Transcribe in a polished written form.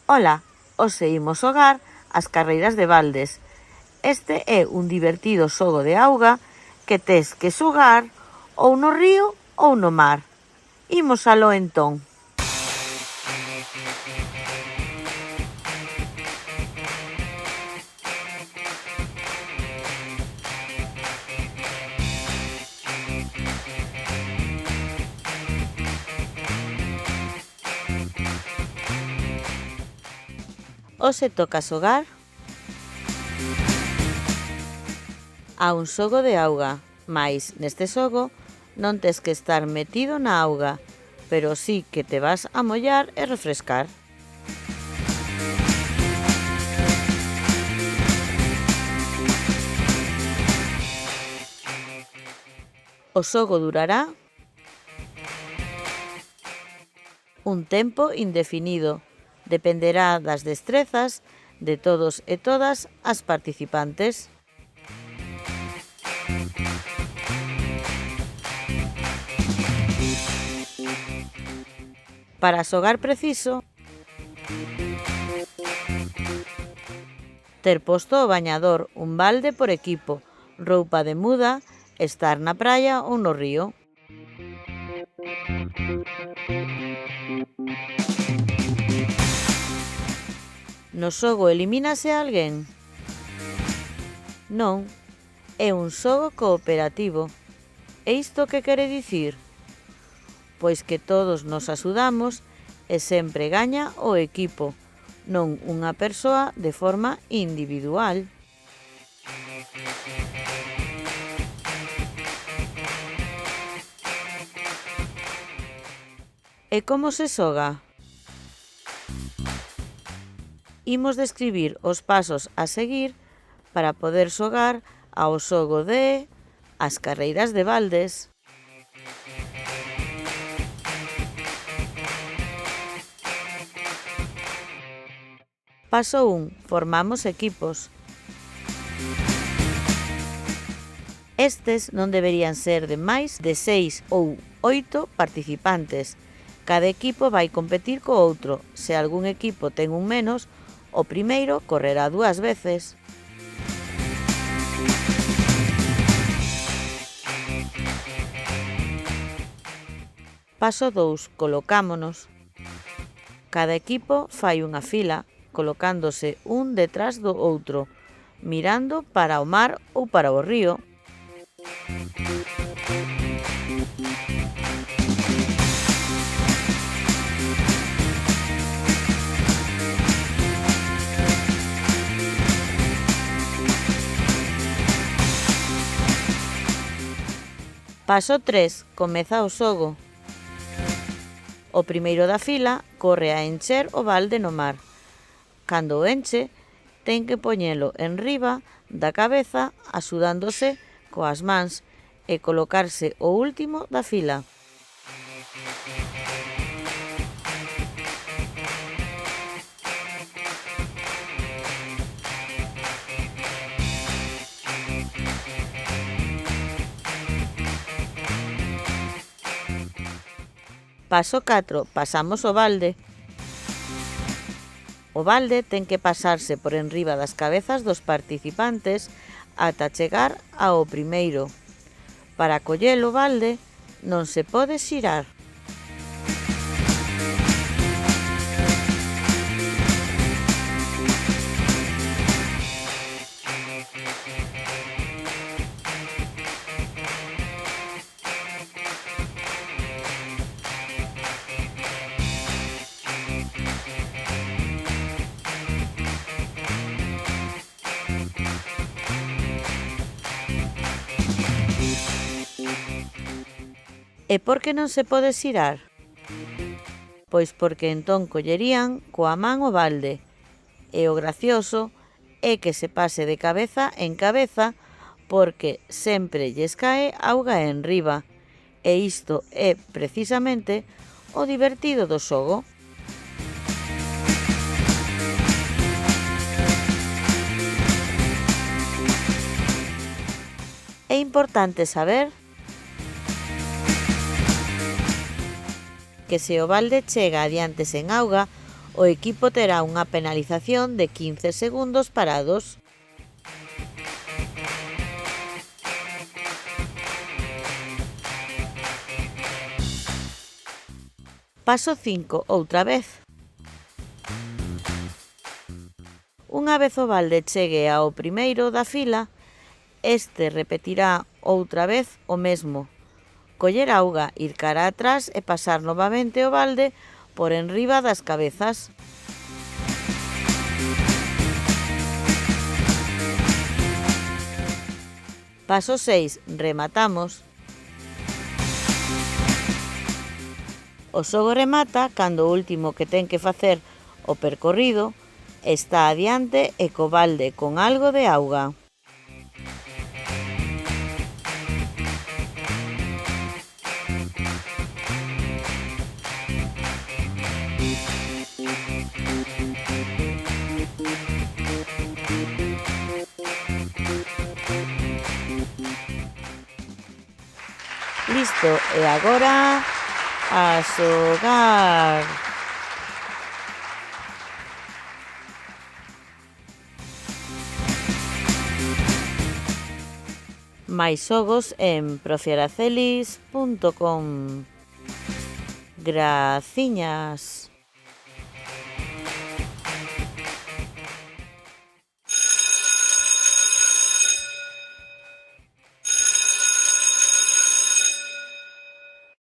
Ola, hoxe imos xogar as carreiras de baldes. Este é un divertido xogo de auga que tes que xogar ou no río ou no mar. Imos aló entón. Hoxe toca xogar a un xogo de auga, mais neste xogo non tes que estar metido na auga, pero sí que te vas a mollar e refrescar. O xogo durará un tempo indefinido. Dependerá das destrezas de todos e todas as participantes. Para xogar preciso ter posto o bañador, un balde por equipo, roupa de muda, estar na praia ou no río. No xogo elimínase alguén? Non, é un xogo cooperativo. E isto que quere dicir? Pois que todos nos axudamos e sempre gaña o equipo, non unha persoa de forma individual. E como se xoga? Imos describir os pasos a seguir para poder xogar ao xogo de as carreiras de baldes. Paso 1. Formamos equipos. Estes non deberían ser de máis de 6 ou 8 participantes. Cada equipo vai competir co outro. Se algún equipo ten un menos, o primeiro correrá 2 veces. Paso 2. Colocámonos. Cada equipo fai unha fila, colocándose un detrás do outro, mirando para o mar ou para o río. Paso 3. Comeza o xogo. O primeiro da fila corre a encher o balde no mar. Cando o enche, ten que poñelo enriba da cabeza axudándose coas mans e colocarse o último da fila. Paso 4. Pasamos o balde. O balde ten que pasarse por enriba das cabezas dos participantes ata chegar ao primeiro. Para coller o balde non se pode xirar. E por que non se pode xirar? Pois porque entón collerían coa man o balde. E o gracioso é que se pase de cabeza en cabeza porque sempre lles cae auga enriba. E isto é precisamente o divertido do xogo. É importante saber que se o balde chega adiante sen auga, o equipo terá unha penalización de 15 segundos parados. Paso 5, outra vez. Unha vez o balde chegue ao primeiro da fila, este repetirá outra vez o mesmo. Coller auga, ir cara atrás e pasar novamente o balde por enriba das cabezas. Paso 6, rematamos. O xogo remata cando o último que ten que facer o percorrido está adiante e co balde con algo de auga. Listo, e agora a xogar. Máis xogos en profiaracelis.com. Graciñas.